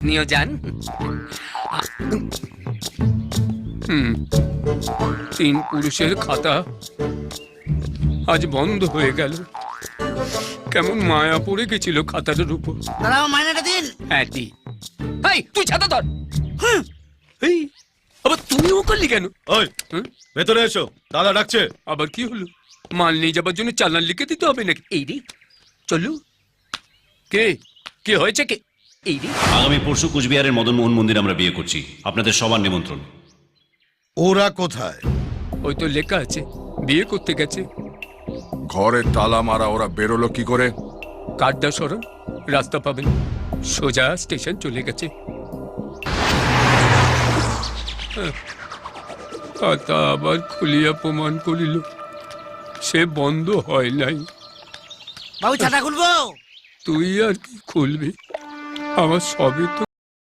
নিয়ে যান। তিন পুরুষের খাতা আজ বন্ধ হয়ে গেল। কেমন মায়া পড়ে গেছিল খাতাটার উপর। দাদা আমার মাইনেটা দিন। হ্যাঁ দি। এই তুই ছাতা ধর। এই আবার তুমিও করলি কেন? ওই ভেতরে এসো, দাদা ডাকছে। আবার কি হলো? মাল নিয়ে যাবার জন্য চালান লিখে দিতে হবে নাকি? এই রে চলু। কে কে হয়েছে কে? এই রে আগামী পরশু কুচবিহারের মদনমোহন মন্দির আমরা বিয়ে করছি, আপনাদের সবার নিমন্ত্রণ। ওরা কোথায়? ওই তো লেখা আছে বিয়ে করতে গেছে। ঘরে তালা মারা, ওরা বেরোলো কি করে? কাড্ডা সরণ, রাস্তা পাবেন, সোজা স্টেশন চলে গেছে। খাতা আবার খুলিয়া প্রমাণ করিল সে বন্ধ হয় নাই। বাবু ছাতা খুলবো? তুই আর কি খুলবি? আমার সবই তো